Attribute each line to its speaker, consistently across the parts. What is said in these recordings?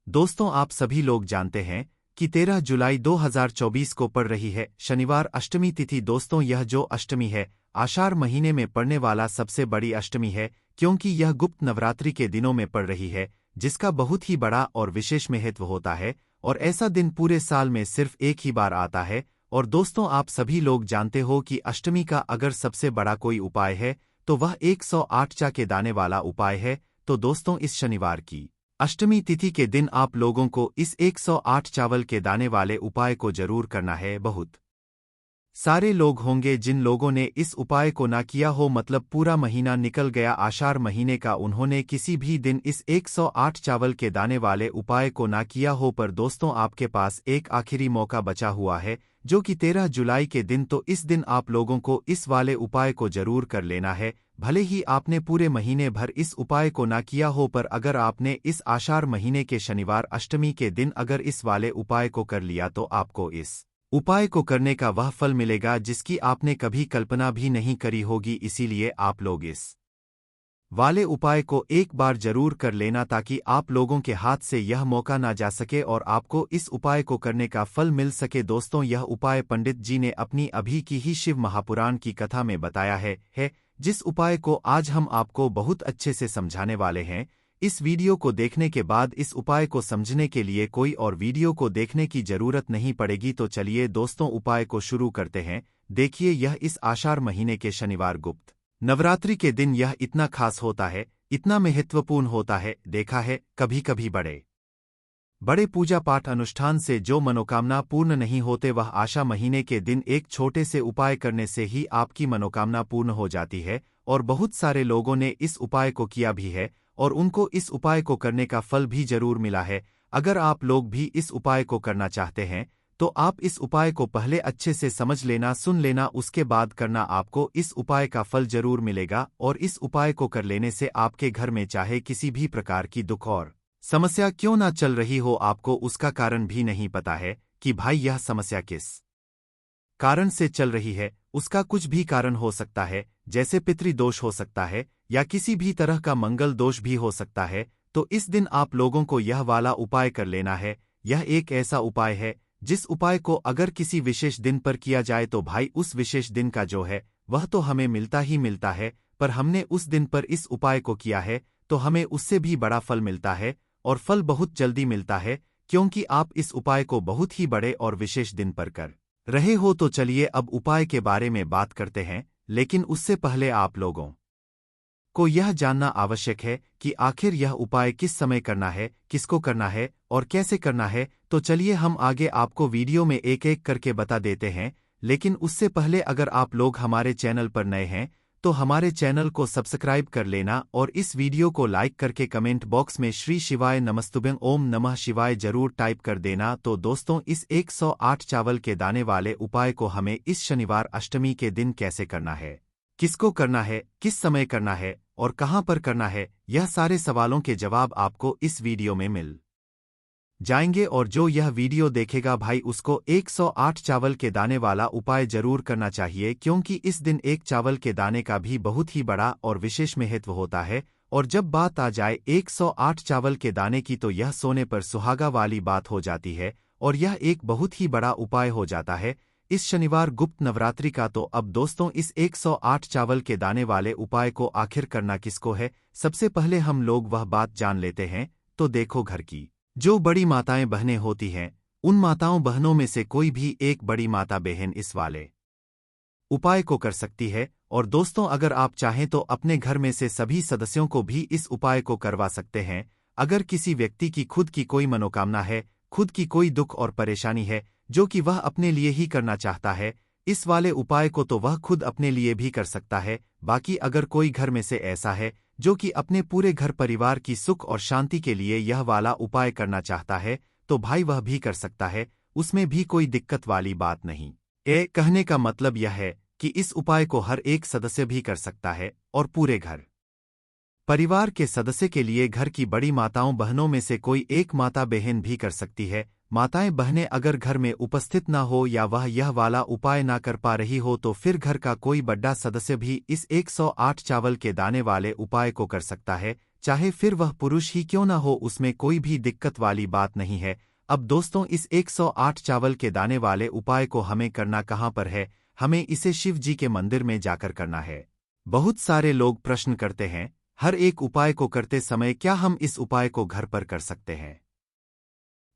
Speaker 1: दोस्तों, आप सभी लोग जानते हैं कि 13 जुलाई 2024 को पड़ रही है शनिवार अष्टमी तिथि। दोस्तों, यह जो अष्टमी है आषाढ़ महीने में पड़ने वाला सबसे बड़ी अष्टमी है, क्योंकि यह गुप्त नवरात्रि के दिनों में पड़ रही है, जिसका बहुत ही बड़ा और विशेष महत्व होता है। और ऐसा दिन पूरे साल में सिर्फ एक ही बार आता है। और दोस्तों, आप सभी लोग जानते हो कि अष्टमी का अगर सबसे बड़ा कोई उपाय है तो वह 108 चा के दाने वाला उपाय है। तो दोस्तों, इस शनिवार की अष्टमी तिथि के दिन आप लोगों को इस 108 चावल के दाने वाले उपाय को जरूर करना है। बहुत सारे लोग होंगे जिन लोगों ने इस उपाय को ना किया हो, मतलब पूरा महीना निकल गया आषाढ़ महीने का, उन्होंने किसी भी दिन इस 108 चावल के दाने वाले उपाय को ना किया हो। पर दोस्तों, आपके पास एक आखिरी मौका बचा हुआ है, जो कि 13 जुलाई के दिन। तो इस दिन आप लोगों को इस वाले उपाय को जरूर कर लेना है। भले ही आपने पूरे महीने भर इस उपाय को ना किया हो, पर अगर आपने इस आषाढ़ महीने के शनिवार अष्टमी के दिन अगर इस वाले उपाय को कर लिया तो आपको इस उपाय को करने का वह फल मिलेगा जिसकी आपने कभी कल्पना भी नहीं करी होगी। इसीलिए आप लोग इस वाले उपाय को एक बार जरूर कर लेना, ताकि आप लोगों के हाथ से यह मौका ना जा सके और आपको इस उपाय को करने का फल मिल सके। दोस्तों, यह उपाय पंडित जी ने अपनी अभी की ही शिव महापुराण की कथा में बताया है जिस उपाय को आज हम आपको बहुत अच्छे से समझाने वाले हैं। इस वीडियो को देखने के बाद इस उपाय को समझने के लिए कोई और वीडियो को देखने की जरूरत नहीं पड़ेगी। तो चलिए दोस्तों, उपाय को शुरू करते हैं। देखिए, यह इस आषाढ़ महीने के शनिवार गुप्त नवरात्रि के दिन यह इतना खास होता है, इतना महत्वपूर्ण होता है। देखा है, कभी कभी बड़े बड़े पूजा पाठ अनुष्ठान से जो मनोकामना पूर्ण नहीं होते, वह आषाढ़ महीने के दिन एक छोटे से उपाय करने से ही आपकी मनोकामना पूर्ण हो जाती है। और बहुत सारे लोगों ने इस उपाय को किया भी है और उनको इस उपाय को करने का फल भी जरूर मिला है। अगर आप लोग भी इस उपाय को करना चाहते हैं तो आप इस उपाय को पहले अच्छे से समझ लेना, सुन लेना, उसके बाद करना। आपको इस उपाय का फल जरूर मिलेगा। और इस उपाय को कर लेने से आपके घर में चाहे किसी भी प्रकार की दुख और समस्या क्यों ना चल रही हो, आपको उसका कारण भी नहीं पता है कि भाई यह समस्या किस कारण से चल रही है। उसका कुछ भी कारण हो सकता है, जैसे पितृदोष हो सकता है या किसी भी तरह का मंगल दोष भी हो सकता है। तो इस दिन आप लोगों को यह वाला उपाय कर लेना है। यह एक ऐसा उपाय है जिस उपाय को अगर किसी विशेष दिन पर किया जाए तो भाई उस विशेष दिन का जो है वह तो हमें मिलता ही मिलता है, पर हमने उस दिन पर इस उपाय को किया है तो हमें उससे भी बड़ा फल मिलता है। और फल बहुत जल्दी मिलता है, क्योंकि आप इस उपाय को बहुत ही बड़े और विशेष दिन पर कर रहे हो। तो चलिए अब उपाय के बारे में बात करते हैं, लेकिन उससे पहले आप लोगों को यह जानना आवश्यक है कि आखिर यह उपाय किस समय करना है, किसको करना है और कैसे करना है। तो चलिए हम आगे आपको वीडियो में एक एक करके बता देते हैं। लेकिन उससे पहले अगर आप लोग हमारे चैनल पर नए हैं तो हमारे चैनल को सब्सक्राइब कर लेना और इस वीडियो को लाइक करके कमेंट बॉक्स में श्री शिवाय नमस्तुभ्यं ओम नमः शिवाय जरूर टाइप कर देना। तो दोस्तों, इस 108 चावल के दाने वाले उपाय को हमें इस शनिवार अष्टमी के दिन कैसे करना है, किसको करना है, किस समय करना है और कहां पर करना है, यह सारे सवालों के जवाब आपको इस वीडियो में मिल जाएंगे। और जो यह वीडियो देखेगा भाई, उसको 108 चावल के दाने वाला उपाय जरूर करना चाहिए, क्योंकि इस दिन एक चावल के दाने का भी बहुत ही बड़ा और विशेष महत्व होता है। और जब बात आ जाए 108 चावल के दाने की, तो यह सोने पर सुहागा वाली बात हो जाती है और यह एक बहुत ही बड़ा उपाय हो जाता है इस शनिवार गुप्त नवरात्रि का। तो अब दोस्तों, इस 108 चावल के दाने वाले उपाय को आखिर करना किसको है, सबसे पहले हम लोग वह बात जान लेते हैं। तो देखो, घर की जो बड़ी माताएं बहनें होती हैं, उन माताओं बहनों में से कोई भी एक बड़ी माता बहन इस वाले उपाय को कर सकती है। और दोस्तों, अगर आप चाहें तो अपने घर में से सभी सदस्यों को भी इस उपाय को करवा सकते हैं। अगर किसी व्यक्ति की खुद की कोई मनोकामना है, खुद की कोई दुख और परेशानी है जो कि वह अपने लिए ही करना चाहता है इस वाले उपाय को, तो वह खुद अपने लिए भी कर सकता है। बाकी अगर कोई घर में से ऐसा है जो कि अपने पूरे घर परिवार की सुख और शांति के लिए यह वाला उपाय करना चाहता है, तो भाई वह भी कर सकता है, उसमें भी कोई दिक्कत वाली बात नहीं। कहने का मतलब यह है कि इस उपाय को हर एक सदस्य भी कर सकता है और पूरे घर परिवार के सदस्य के लिए घर की बड़ी माताओं बहनों में से कोई एक माता बहन भी कर सकती है। माताएं बहनें अगर घर में उपस्थित ना हो या वह यह वाला उपाय ना कर पा रही हो, तो फिर घर का कोई बड़ा सदस्य भी इस 108 चावल के दाने वाले उपाय को कर सकता है। चाहे फिर वह पुरुष ही क्यों ना हो, उसमें कोई भी दिक्कत वाली बात नहीं है। अब दोस्तों, इस 108 चावल के दाने वाले उपाय को हमें करना कहाँ पर है? हमें इसे शिव जी के मंदिर में जाकर करना है। बहुत सारे लोग प्रश्न करते हैं, हर एक उपाय को करते समय क्या हम इस उपाय को घर पर कर सकते हैं?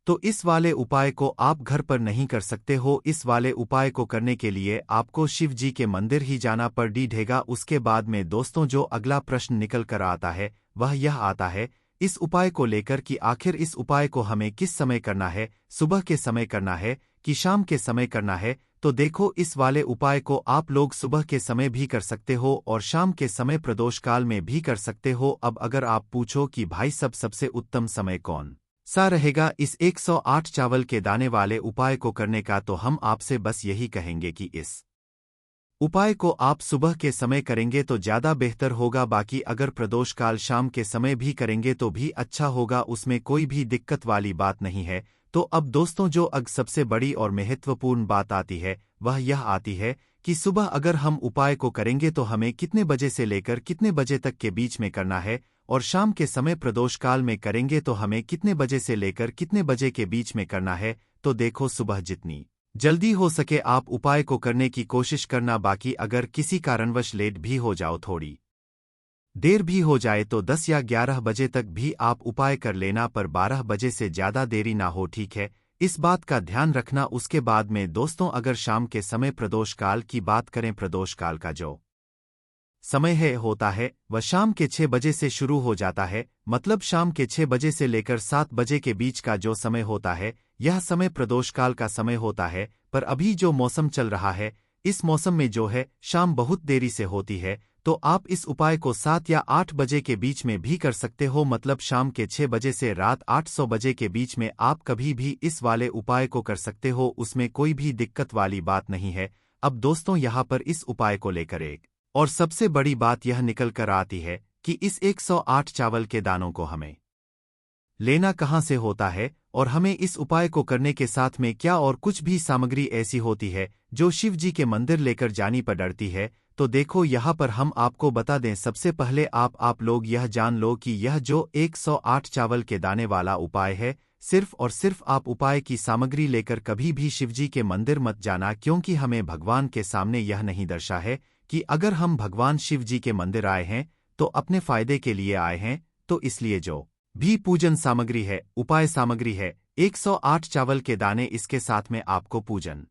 Speaker 1: तो इस वाले उपाय को आप घर पर नहीं कर सकते हो। इस वाले उपाय को करने के लिए आपको शिव जी के मंदिर ही जाना पड़ेगा। उसके बाद में दोस्तों, जो अगला प्रश्न निकल कर आता है वह यह आता है इस उपाय को लेकर कि आखिर इस उपाय को हमें किस समय करना है, सुबह के समय करना है कि शाम के समय करना है? तो देखो, इस वाले उपाय को आप लोग सुबह के समय भी कर सकते हो और शाम के समय प्रदोष काल में भी कर सकते हो। अब अगर आप पूछो कि भाई सबसे उत्तम समय कौन सा रहेगा इस 108 चावल के दाने वाले उपाय को करने का, तो हम आपसे बस यही कहेंगे कि इस उपाय को आप सुबह के समय करेंगे तो ज़्यादा बेहतर होगा। बाकी अगर प्रदोष काल शाम के समय भी करेंगे तो भी अच्छा होगा, उसमें कोई भी दिक्कत वाली बात नहीं है। तो अब दोस्तों, जो सबसे बड़ी और महत्वपूर्ण बात आती है वह यह आती है कि सुबह अगर हम उपाय को करेंगे तो हमें कितने बजे से लेकर कितने बजे तक के बीच में करना है, और शाम के समय प्रदोष काल में करेंगे तो हमें कितने बजे से लेकर कितने बजे के बीच में करना है। तो देखो, सुबह जितनी जल्दी हो सके आप उपाय को करने की कोशिश करना। बाकी अगर किसी कारणवश लेट भी हो जाओ, थोड़ी देर भी हो जाए, तो 10 या 11 बजे तक भी आप उपाय कर लेना, पर 12 बजे से ज़्यादा देरी ना हो, ठीक है? इस बात का ध्यान रखना। उसके बाद में दोस्तों, अगर शाम के समय प्रदोष काल की बात करें, प्रदोष काल का जो समय होता है वह शाम के 6 बजे से शुरू हो जाता है। मतलब शाम के 6 बजे से लेकर 7 बजे के बीच का जो समय होता है, यह समय प्रदोष काल का समय होता है। पर अभी जो मौसम चल रहा है, इस मौसम में जो है शाम बहुत देरी से होती है, तो आप इस उपाय को 7 या 8 बजे के बीच में भी कर सकते हो। मतलब शाम के 6 बजे से रात 8 बजे के बीच में आप कभी भी इस वाले उपाय को कर सकते हो, उसमें कोई भी दिक्कत वाली बात नहीं है। अब दोस्तों, यहाँ पर इस उपाय को लेकर एक और सबसे बड़ी बात यह निकल कर आती है कि इस 108 चावल के दानों को हमें लेना कहाँ से होता है, और हमें इस उपाय को करने के साथ में क्या और कुछ भी सामग्री ऐसी होती है जो शिव जी के मंदिर लेकर जानी पड़ती है। तो देखो, यहाँ पर हम आपको बता दें, सबसे पहले आप लोग यह जान लो कि यह जो 108 चावल के दाने वाला उपाय है, सिर्फ और सिर्फ आप उपाय की सामग्री लेकर कभी भी शिवजी के मंदिर मत जाना, क्योंकि हमें भगवान के सामने यह नहीं दर्शा है कि अगर हम भगवान शिव जी के मंदिर आए हैं तो अपने फायदे के लिए आए हैं। तो इसलिए जो भी पूजन सामग्री है, उपाय सामग्री है, 108 चावल के दाने, इसके साथ में आपको पूजन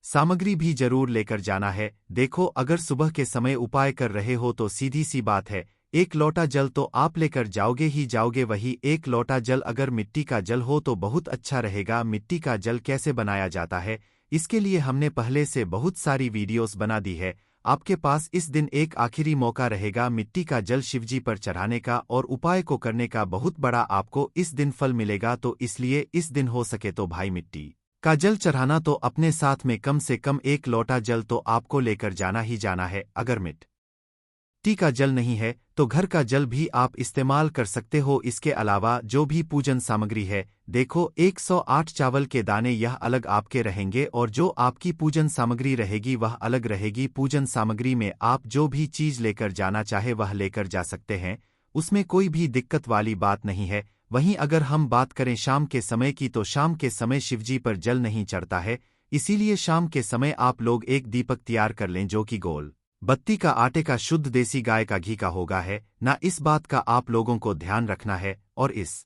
Speaker 1: सामग्री भी जरूर लेकर जाना है। देखो, अगर सुबह के समय उपाय कर रहे हो तो सीधी सी बात है, 1 लोटा जल तो आप लेकर जाओगे ही जाओगे। वही 1 लोटा जल अगर मिट्टी का जल हो तो बहुत अच्छा रहेगा। मिट्टी का जल कैसे बनाया जाता है, इसके लिए हमने पहले से बहुत सारी वीडियोस बना दी है। आपके पास इस दिन एक आखिरी मौका रहेगा मिट्टी का जल शिवजी पर चढ़ाने का और उपाय को करने का। बहुत बड़ा आपको इस दिन फल मिलेगा, तो इसलिए इस दिन हो सके तो भाई मिट्टी का जल चढ़ाना तो अपने साथ में कम से कम 1 लोटा जल तो आपको लेकर जाना ही जाना है। अगर मिट्टी का जल नहीं है तो घर का जल भी आप इस्तेमाल कर सकते हो। इसके अलावा जो भी पूजन सामग्री है, देखो 108 चावल के दाने यह अलग आपके रहेंगे और जो आपकी पूजन सामग्री रहेगी वह अलग रहेगी। पूजन सामग्री में आप जो भी चीज लेकर जाना चाहे वह लेकर जा सकते हैं, उसमें कोई भी दिक्कत वाली बात नहीं है। वहीं अगर हम बात करें शाम के समय की, तो शाम के समय शिवजी पर जल नहीं चढ़ता है, इसीलिए शाम के समय आप लोग एक दीपक तैयार कर लें जो कि गोल बत्ती का, आटे का, शुद्ध देसी गाय का घी का होगा है ना। इस बात का आप लोगों को ध्यान रखना है, और इस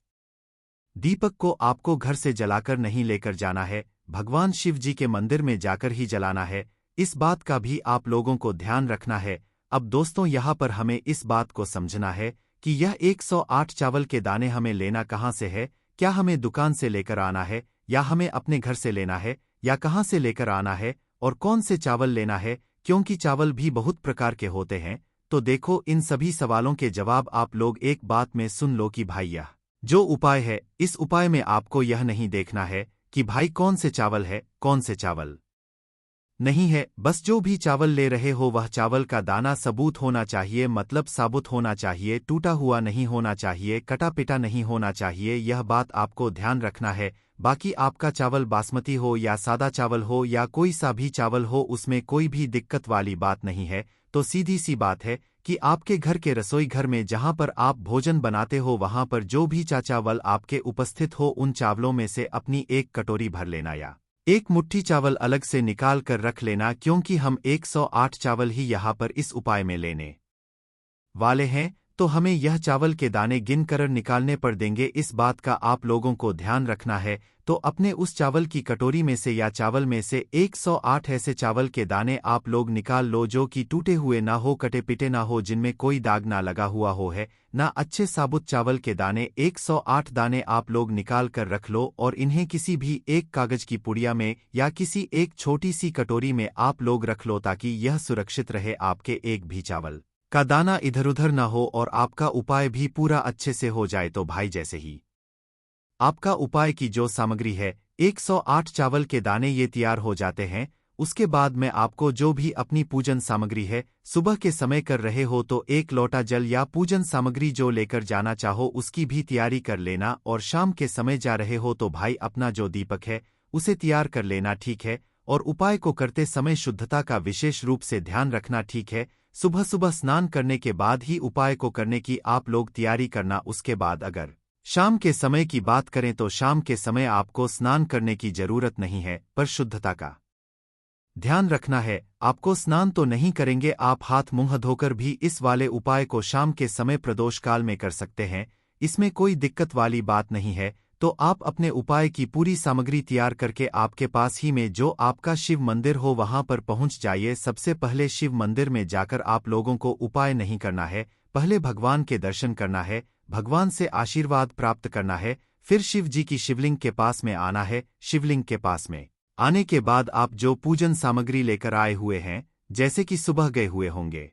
Speaker 1: दीपक को आपको घर से जलाकर नहीं लेकर जाना है, भगवान शिव जी के मंदिर में जाकर ही जलाना है। इस बात का भी आप लोगों को ध्यान रखना है। अब दोस्तों, यहाँ पर हमें इस बात को समझना है कि यह 108 चावल के दाने हमें लेना कहाँ से है। क्या हमें दुकान से लेकर आना है, या हमें अपने घर से लेना है, या कहाँ से लेकर आना है, और कौन से चावल लेना है, क्योंकि चावल भी बहुत प्रकार के होते हैं। तो देखो, इन सभी सवालों के जवाब आप लोग एक बात में सुन लो कि भाई यह जो उपाय है, इस उपाय में आपको यह नहीं देखना है कि भाई कौन से चावल है, कौन से चावल नहीं है। बस जो भी चावल ले रहे हो वह चावल का दाना सबूत होना चाहिए, मतलब साबुत होना चाहिए, टूटा हुआ नहीं होना चाहिए, कटा पिटा नहीं होना चाहिए। यह बात आपको ध्यान रखना है। बाकी आपका चावल बासमती हो या सादा चावल हो या कोई सा भी चावल हो, उसमें कोई भी दिक्कत वाली बात नहीं है। तो सीधी सी बात है कि आपके घर के रसोई घर में जहां पर आप भोजन बनाते हो वहां पर जो भी चावल आपके उपस्थित हो उन चावलों में से अपनी एक कटोरी भर लेना या एक मुट्ठी चावल अलग से निकाल कर रख लेना, क्योंकि हम 108 चावल ही यहाँ पर इस उपाय में लेने वाले हैं, तो हमें यह चावल के दाने गिनकर निकालने पड़ देंगे। इस बात का आप लोगों को ध्यान रखना है। तो अपने उस चावल की कटोरी में से या चावल में से 108 ऐसे चावल के दाने आप लोग निकाल लो जो कि टूटे हुए ना हो, कटे पिटे ना हो, जिनमें कोई दाग ना लगा हुआ हो है ना। अच्छे साबुत चावल के दाने 108 दाने आप लोग निकाल कर रख लो और इन्हें किसी भी एक कागज की पुड़िया में या किसी एक छोटी सी कटोरी में आप लोग रख लो, ताकि यह सुरक्षित रहे, आपके एक भी चावल का दाना इधर उधर ना हो और आपका उपाय भी पूरा अच्छे से हो जाए। तो भाई जैसे ही आपका उपाय की जो सामग्री है 108 चावल के दाने ये तैयार हो जाते हैं, उसके बाद में आपको जो भी अपनी पूजन सामग्री है सुबह के समय कर रहे हो तो एक लोटा जल या पूजन सामग्री जो लेकर जाना चाहो उसकी भी तैयारी कर लेना। और शाम के समय जा रहे हो तो भाई अपना जो दीपक है उसे तैयार कर लेना, ठीक है। और उपाय को करते समय शुद्धता का विशेष रूप से ध्यान रखना, ठीक है। सुबह सुबह स्नान करने के बाद ही उपाय को करने की आप लोग तैयारी करना। उसके बाद अगर शाम के समय की बात करें तो शाम के समय आपको स्नान करने की जरूरत नहीं है, पर शुद्धता का ध्यान रखना है। आपको स्नान तो नहीं करेंगे, आप हाथ मुंह धोकर भी इस वाले उपाय को शाम के समय प्रदोष काल में कर सकते हैं, इसमें कोई दिक्कत वाली बात नहीं है। तो आप अपने उपाय की पूरी सामग्री तैयार करके आपके पास ही में जो आपका शिव मंदिर हो वहां पर पहुंच जाइए। सबसे पहले शिव मंदिर में जाकर आप लोगों को उपाय नहीं करना है, पहले भगवान के दर्शन करना है, भगवान से आशीर्वाद प्राप्त करना है, फिर शिव जी की शिवलिंग के पास में आना है। शिवलिंग के पास में आने के बाद आप जो पूजन सामग्री लेकर आए हुए हैं, जैसे कि सुबह गए हुए होंगे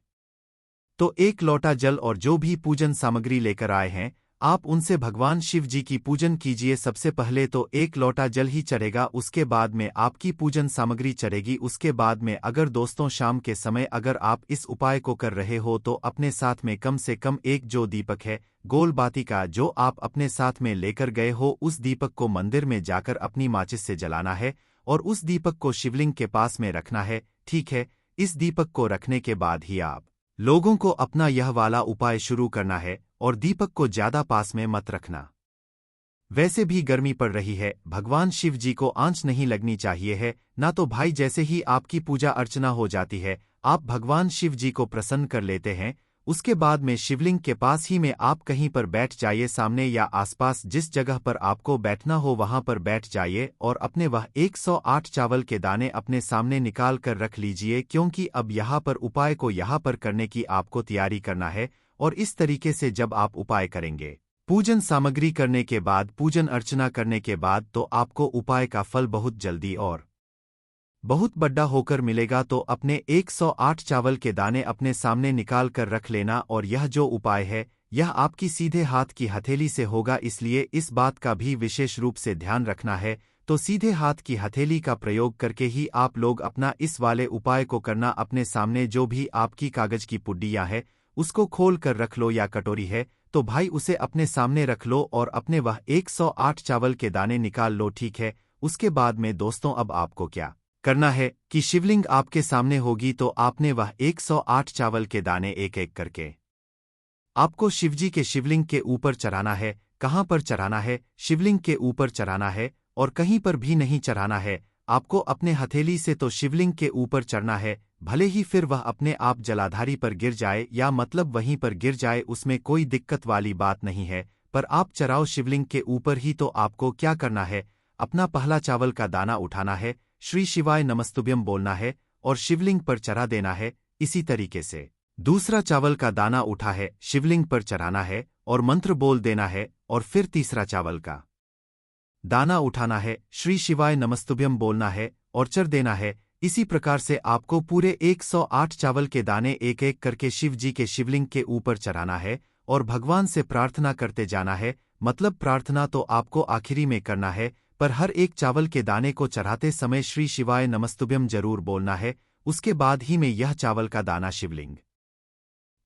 Speaker 1: तो एक लोटा जल और जो भी पूजन सामग्री लेकर आए हैं आप उनसे भगवान शिव जी की पूजन कीजिए। सबसे पहले तो एक लोटा जल ही चढ़ेगा, उसके बाद में आपकी पूजन सामग्री चढ़ेगी। उसके बाद में अगर दोस्तों शाम के समय अगर आप इस उपाय को कर रहे हो तो अपने साथ में कम से कम एक जो दीपक है गोल बाती का जो आप अपने साथ में लेकर गए हो उस दीपक को मंदिर में जाकर अपनी माचिस से जलाना है और उस दीपक को शिवलिंग के पास में रखना है, ठीक है। इस दीपक को रखने के बाद ही आप लोगों को अपना यह वाला उपाय शुरू करना है और दीपक को ज्यादा पास में मत रखना। वैसे भी गर्मी पड़ रही है, भगवान शिव जी को आंच नहीं लगनी चाहिए है ना। तो भाई जैसे ही आपकी पूजा अर्चना हो जाती है आप भगवान शिव जी को प्रसन्न कर लेते हैं, उसके बाद में शिवलिंग के पास ही में आप कहीं पर बैठ जाइए, सामने या आसपास जिस जगह पर आपको बैठना हो वहां पर बैठ जाइए और अपने वह 108 चावल के दाने अपने सामने निकाल कर रख लीजिए, क्योंकि अब यहाँ पर उपाय को यहाँ पर करने की आपको तैयारी करना है। और इस तरीके से जब आप उपाय करेंगे पूजन सामग्री करने के बाद पूजन अर्चना करने के बाद तो आपको उपाय का फल बहुत जल्दी और बहुत बड़ा होकर मिलेगा। तो अपने 108 चावल के दाने अपने सामने निकाल कर रख लेना और यह जो उपाय है यह आपकी सीधे हाथ की हथेली से होगा, इसलिए इस बात का भी विशेष रूप से ध्यान रखना है। तो सीधे हाथ की हथेली का प्रयोग करके ही आप लोग अपना इस वाले उपाय को करना। अपने सामने जो भी आपकी कागज की पुड्डियां है उसको खोल कर रख लो या कटोरी है तो भाई उसे अपने सामने रख लो और अपने वह 108 चावल के दाने निकाल लो, ठीक है। उसके बाद में दोस्तों अब आपको क्या करना है कि शिवलिंग आपके सामने होगी तो आपने वह 108 चावल के दाने एक एक करके आपको शिवजी के शिवलिंग के ऊपर चढ़ाना है। कहाँ पर चढ़ाना है? शिवलिंग के ऊपर चढ़ाना है और कहीं पर भी नहीं चढ़ाना है। आपको अपने हथेली से तो शिवलिंग के ऊपर चढ़ना है, भले ही फिर वह अपने आप जलाधारी पर गिर जाए या मतलब वहीं पर गिर जाए, उसमें कोई दिक्कत वाली बात नहीं है, पर आप चढ़ाओ शिवलिंग के ऊपर ही। तो आपको क्या करना है, अपना पहला चावल का दाना उठाना है, श्री शिवाय नमस्तुभ्यम बोलना है और शिवलिंग पर चढ़ा देना है। इसी तरीके से दूसरा चावल का दाना उठा है, शिवलिंग पर चढ़ाना है और मंत्र बोल देना है और फिर तीसरा चावल का दाना उठाना है, श्री शिवाय नमस्तुभ्यम बोलना है और चढ़ देना है। इसी प्रकार से आपको पूरे 108 चावल के दाने एक एक करके शिव जी के शिवलिंग के ऊपर चढ़ाना है और भगवान से प्रार्थना करते जाना है। मतलब प्रार्थना तो आपको आखिरी में करना है, पर हर एक चावल के दाने को चढ़ाते समय श्री शिवाय नमस्तुभ्यम जरूर बोलना है। उसके बाद ही में यह चावल का दाना शिवलिंग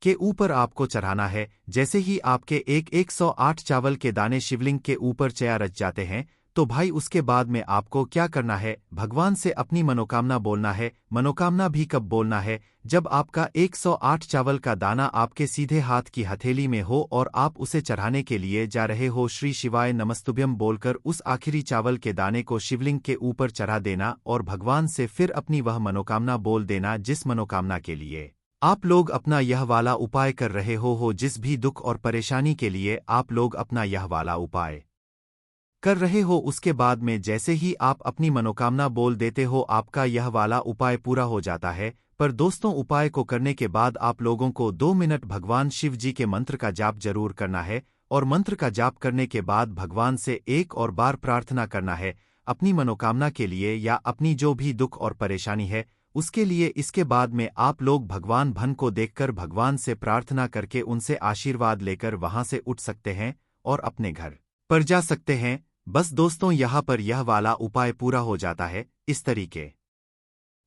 Speaker 1: के ऊपर आपको चढ़ाना है। जैसे ही आपके 108 चावल के दाने शिवलिंग के ऊपर चया रच जाते हैं तो भाई उसके बाद में आपको क्या करना है, भगवान से अपनी मनोकामना बोलना है। मनोकामना भी कब बोलना है, जब आपका 108 चावल का दाना आपके सीधे हाथ की हथेली में हो और आप उसे चढ़ाने के लिए जा रहे हो। श्री शिवाय नमस्तुभ्यम बोलकर उस आखिरी चावल के दाने को शिवलिंग के ऊपर चढ़ा देना और भगवान से फिर अपनी वह मनोकामना बोल देना जिस मनोकामना के लिए आप लोग अपना यह वाला उपाय कर रहे हो। जिस भी दुख और परेशानी के लिए आप लोग अपना यह वाला उपाय कर रहे हो, उसके बाद में जैसे ही आप अपनी मनोकामना बोल देते हो आपका यह वाला उपाय पूरा हो जाता है। पर दोस्तों, उपाय को करने के बाद आप लोगों को 2 मिनट भगवान शिव जी के मंत्र का जाप जरूर करना है और मंत्र का जाप करने के बाद भगवान से एक और बार प्रार्थना करना है अपनी मनोकामना के लिए या अपनी जो भी दुख और परेशानी है उसके लिए। इसके बाद में आप लोग भगवान भन को देखकर भगवान से प्रार्थना करके उनसे आशीर्वाद लेकर वहां से उठ सकते हैं और अपने घर पर जा सकते हैं। बस दोस्तों, यहाँ पर यह वाला उपाय पूरा हो जाता है। इस तरीके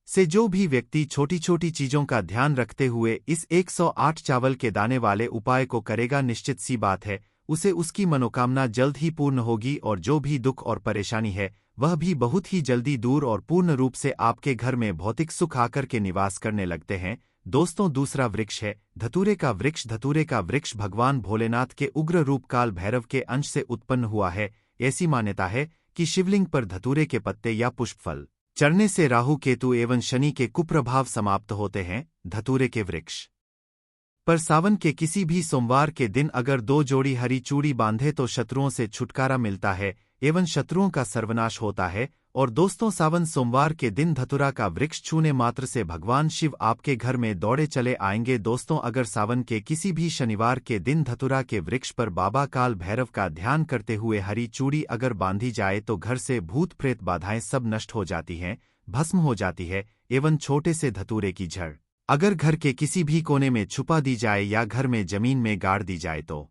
Speaker 1: से जो भी व्यक्ति छोटी छोटी चीजों का ध्यान रखते हुए इस 108 चावल के दाने वाले उपाय को करेगा, निश्चित सी बात है उसे उसकी मनोकामना जल्द ही पूर्ण होगी और जो भी दुख और परेशानी है वह भी बहुत ही जल्दी दूर और पूर्ण रूप से आपके घर में भौतिक सुख आकर के निवास करने लगते हैं। दोस्तों, दूसरा वृक्ष है धतूरे का वृक्ष। धतूरे का वृक्ष भगवान भोलेनाथ के उग्र रूप काल भैरव के अंश से उत्पन्न हुआ है। ऐसी मान्यता है कि शिवलिंग पर धतूरे के पत्ते या पुष्पफल चढ़ने से राहु केतु एवं शनि के कुप्रभाव समाप्त होते हैं। धतूरे के वृक्ष पर सावन के किसी भी सोमवार के दिन अगर 2 जोड़ी हरी चूड़ी बांधे तो शत्रुओं से छुटकारा मिलता है एवं शत्रुओं का सर्वनाश होता है। और दोस्तों, सावन सोमवार के दिन धतूरा का वृक्ष छूने मात्र से भगवान शिव आपके घर में दौड़े चले आएंगे। दोस्तों, अगर सावन के किसी भी शनिवार के दिन धतूरा के वृक्ष पर बाबा काल भैरव का ध्यान करते हुए हरी चूड़ी अगर बांधी जाए तो घर से भूत प्रेत बाधाएं सब नष्ट हो जाती हैं, भस्म हो जाती है। एवं छोटे से धतूरे की जड़ अगर घर के किसी भी कोने में छुपा दी जाए या घर में जमीन में गाड़ दी जाए तो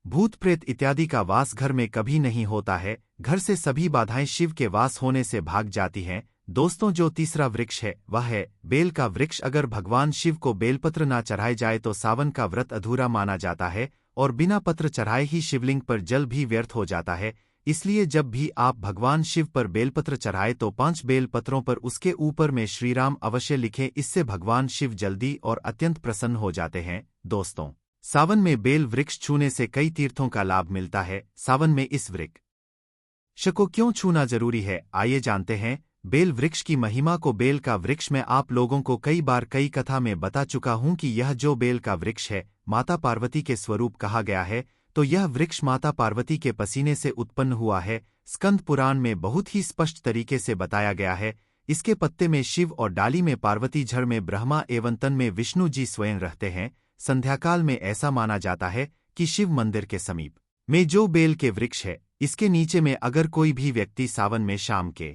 Speaker 1: भूत प्रेत इत्यादि का वास घर में कभी नहीं होता है। घर से सभी बाधाएं शिव के वास होने से भाग जाती हैं। दोस्तों, जो तीसरा वृक्ष है वह है बेल का वृक्ष। अगर भगवान शिव को बेलपत्र ना चढ़ाए जाए तो सावन का व्रत अधूरा माना जाता है और बिना पत्र चढ़ाए ही शिवलिंग पर जल भी व्यर्थ हो जाता है। इसलिए जब भी आप भगवान शिव पर बेलपत्र चढ़ाए तो 5 बेलपत्रों पर उसके ऊपर में श्रीराम अवश्य लिखें। इससे भगवान शिव जल्दी और अत्यंत प्रसन्न हो जाते हैं। दोस्तों, सावन में बेल वृक्ष छूने से कई तीर्थों का लाभ मिलता है। सावन में इस वृक्ष को क्यों छूना जरूरी है, आइए जानते हैं। बेल वृक्ष की महिमा को बेल का वृक्ष मैं आप लोगों को कई बार कई कथा में बता चुका हूं कि यह जो बेल का वृक्ष है माता पार्वती के स्वरूप कहा गया है। तो यह वृक्ष माता पार्वती के पसीने से उत्पन्न हुआ है। स्कंद पुराण में बहुत ही स्पष्ट तरीके से बताया गया है। इसके पत्ते में शिव और डाली में पार्वती, जड़ में ब्रह्मा एवं तन में विष्णु जी स्वयं रहते हैं। संध्याकाल में ऐसा माना जाता है कि शिव मंदिर के समीप में जो बेल के वृक्ष है इसके नीचे में अगर कोई भी व्यक्ति सावन में शाम के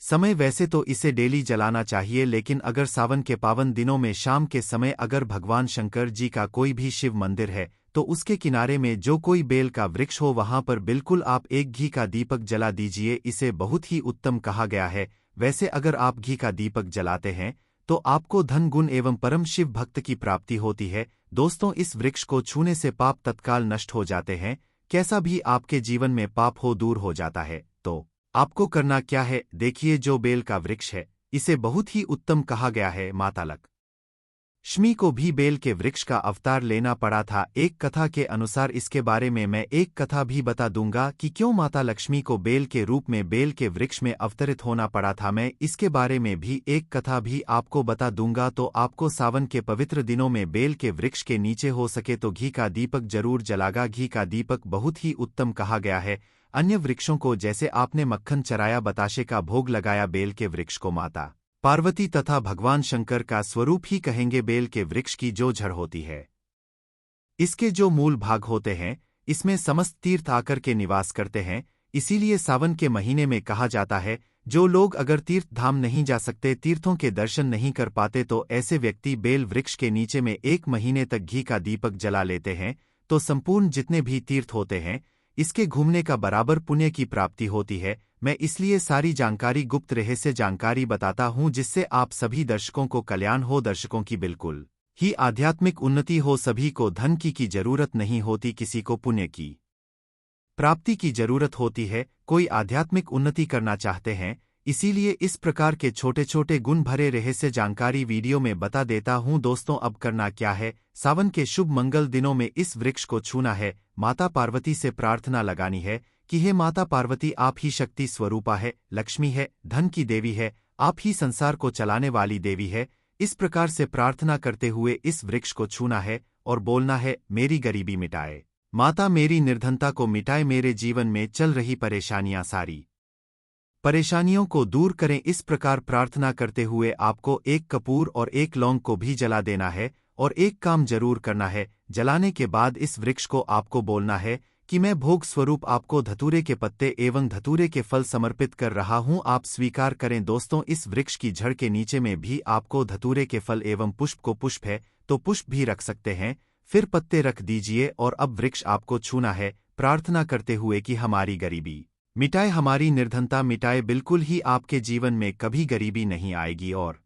Speaker 1: समय, वैसे तो इसे डेली जलाना चाहिए, लेकिन अगर सावन के पावन दिनों में शाम के समय अगर भगवान शंकर जी का कोई भी शिव मंदिर है तो उसके किनारे में जो कोई बेल का वृक्ष हो वहां पर बिल्कुल आप एक घी का दीपक जला दीजिए। इसे बहुत ही उत्तम कहा गया है। वैसे अगर आप घी का दीपक जलाते हैं तो आपको धन गुण एवं परम शिव भक्त की प्राप्ति होती है। दोस्तों, इस वृक्ष को छूने से पाप तत्काल नष्ट हो जाते हैं। कैसा भी आपके जीवन में पाप हो दूर हो जाता है। तो आपको करना क्या है, देखिए। जो बेल का वृक्ष है इसे बहुत ही उत्तम कहा गया है। माता लक्ष्मी को भी बेल के वृक्ष का अवतार लेना पड़ा था। एक कथा के अनुसार इसके बारे में मैं एक कथा भी बता दूंगा कि क्यों माता लक्ष्मी को बेल के रूप में बेल के वृक्ष में अवतरित होना पड़ा था। मैं इसके बारे में भी एक कथा भी आपको बता दूंगा। तो आपको सावन के पवित्र दिनों में बेल के वृक्ष के नीचे हो सके तो घी का दीपक जरूर जलागा। घी का दीपक बहुत ही उत्तम कहा गया है। अन्य वृक्षों को जैसे आपने मक्खन चराया, बताशे का भोग लगाया, बेल के वृक्ष को माता पार्वती तथा भगवान शंकर का स्वरूप ही कहेंगे। बेल के वृक्ष की जो जड़ होती है, इसके जो मूल भाग होते हैं, इसमें समस्त तीर्थ आकर के निवास करते हैं। इसीलिए सावन के महीने में कहा जाता है जो लोग अगर तीर्थ धाम नहीं जा सकते, तीर्थों के दर्शन नहीं कर पाते, तो ऐसे व्यक्ति बेल वृक्ष के नीचे में 1 महीने तक घी का दीपक जला लेते हैं तो संपूर्ण जितने भी तीर्थ होते हैं इसके घूमने का बराबर पुण्य की प्राप्ति होती है। मैं इसलिए सारी जानकारी गुप्त रहस्य जानकारी बताता हूं जिससे आप सभी दर्शकों को कल्याण हो, दर्शकों की बिल्कुल ही आध्यात्मिक उन्नति हो। सभी को धन की जरूरत नहीं होती, किसी को पुण्य की प्राप्ति की जरूरत होती है, कोई आध्यात्मिक उन्नति करना चाहते हैं, इसीलिए इस प्रकार के छोटे छोटे गुण भरे रहस्य जानकारी वीडियो में बता देता हूं। दोस्तों, अब करना क्या है, सावन के शुभ मंगल दिनों में इस वृक्ष को छूना है, माता पार्वती से प्रार्थना लगानी है कि हे माता पार्वती, आप ही शक्ति स्वरूपा है, लक्ष्मी है, धन की देवी है, आप ही संसार को चलाने वाली देवी है। इस प्रकार से प्रार्थना करते हुए इस वृक्ष को छूना है और बोलना है, मेरी गरीबी मिटाए माता, मेरी निर्धनता को मिटाए, मेरे जीवन में चल रही परेशानियां सारी परेशानियों को दूर करें। इस प्रकार प्रार्थना करते हुए आपको एक कपूर और एक लौंग को भी जला देना है और एक काम जरूर करना है। जलाने के बाद इस वृक्ष को आपको बोलना है कि मैं भोग स्वरूप आपको धतूरे के पत्ते एवं धतूरे के फल समर्पित कर रहा हूं, आप स्वीकार करें। दोस्तों, इस वृक्ष की जड़ के नीचे में भी आपको धतूरे के फल एवं पुष्प को, पुष्प है तो पुष्प भी रख सकते हैं, फिर पत्ते रख दीजिए और अब वृक्ष आपको छूना है, प्रार्थना करते हुए कि हमारी गरीबी मिटाए, हमारी निर्धनता मिटाए, बिल्कुल ही आपके जीवन में कभी गरीबी नहीं आएगी। और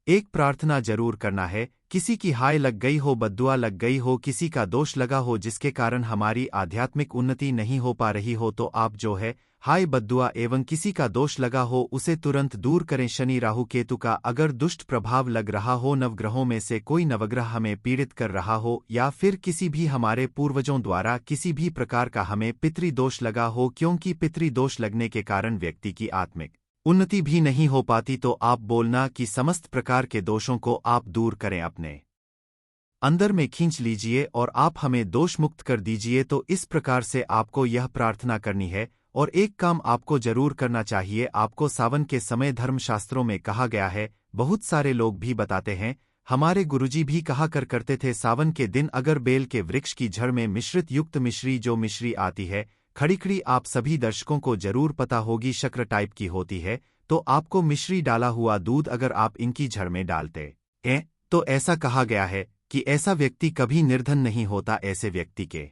Speaker 1: एक प्रार्थना जरूर करना है, किसी की हाय लग गई हो, बद्दुआ लग गई हो, किसी का दोष लगा हो जिसके कारण हमारी आध्यात्मिक उन्नति नहीं हो पा रही हो, तो आप जो है हाय बद्दुआ एवं किसी का दोष लगा हो उसे तुरंत दूर करें। शनि राहु केतु का अगर दुष्ट प्रभाव लग रहा हो, नवग्रहों में से कोई नवग्रह हमें पीड़ित कर रहा हो, या फिर किसी भी हमारे पूर्वजों द्वारा किसी भी प्रकार का हमें पितृदोष लगा हो, क्योंकि पितृदोष लगने के कारण व्यक्ति की आत्मिक उन्नति भी नहीं हो पाती, तो आप बोलना कि समस्त प्रकार के दोषों को आप दूर करें, अपने अंदर में खींच लीजिए और आप हमें दोष मुक्त कर दीजिए। तो इस प्रकार से आपको यह प्रार्थना करनी है। और एक काम आपको जरूर करना चाहिए, आपको सावन के समय धर्मशास्त्रों में कहा गया है, बहुत सारे लोग भी बताते हैं, हमारे गुरुजी भी कहा करते थे, सावन के दिन अगर बेल के वृक्ष की जड़ में मिश्रित युक्त मिश्री, जो मिश्री आती है खड़ी, आप सभी दर्शकों को जरूर पता होगी, शक्कर टाइप की होती है, तो आपको मिश्री डाला हुआ दूध अगर आप इनकी जड़ में डालते हैं तो ऐसा कहा गया है कि ऐसा व्यक्ति कभी निर्धन नहीं होता। ऐसे व्यक्ति के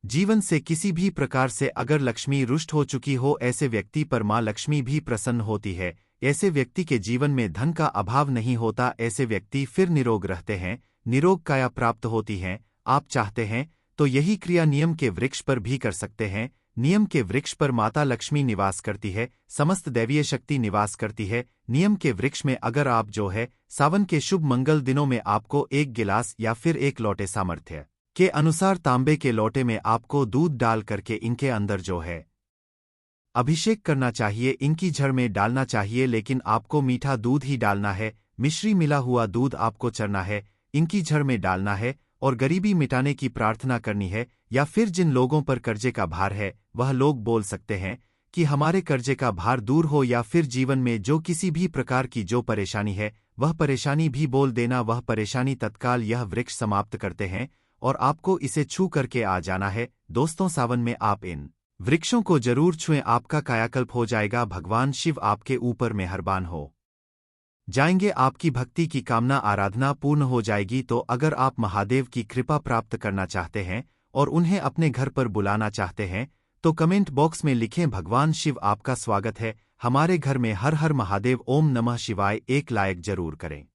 Speaker 1: जीवन से किसी भी प्रकार से अगर लक्ष्मी रुष्ट हो चुकी हो, ऐसे व्यक्ति पर मां लक्ष्मी भी प्रसन्न होती है, ऐसे व्यक्ति के जीवन में धन का अभाव नहीं होता, ऐसे व्यक्ति फिर निरोग रहते हैं, निरोग काया प्राप्त होती हैं। आप चाहते हैं तो यही क्रिया नियम के वृक्ष पर भी कर सकते हैं। नियम के वृक्ष पर माता लक्ष्मी निवास करती है, समस्त दैवीय शक्ति निवास करती है। नियम के वृक्ष में अगर आप जो है सावन के शुभ मंगल दिनों में आपको एक गिलास या फिर एक लोटे सामर्थ्य के अनुसार तांबे के लोटे में आपको दूध डाल करके इनके अंदर जो है अभिषेक करना चाहिए, इनकी जड़ में डालना चाहिए, लेकिन आपको मीठा दूध ही डालना है, मिश्री मिला हुआ दूध आपको चरना है, इनकी जड़ में डालना है और गरीबी मिटाने की प्रार्थना करनी है। या फिर जिन लोगों पर कर्जे का भार है वह लोग बोल सकते हैं कि हमारे कर्जे का भार दूर हो, या फिर जीवन में जो किसी भी प्रकार की जो परेशानी है वह परेशानी भी बोल देना, वह परेशानी तत्काल यह वृक्ष समाप्त करते हैं और आपको इसे छू करके आ जाना है। दोस्तों, सावन में आप इन वृक्षों को जरूर छुएं, आपका कायाकल्प हो जाएगा, भगवान शिव आपके ऊपर मेहरबान हो जाएंगे, आपकी भक्ति की कामना आराधना पूर्ण हो जाएगी। तो अगर आप महादेव की कृपा प्राप्त करना चाहते हैं और उन्हें अपने घर पर बुलाना चाहते हैं तो कमेंट बॉक्स में लिखें, भगवान शिव आपका स्वागत है हमारे घर में, हर हर महादेव, ओम नमः शिवाय एक लाइक जरूर करें।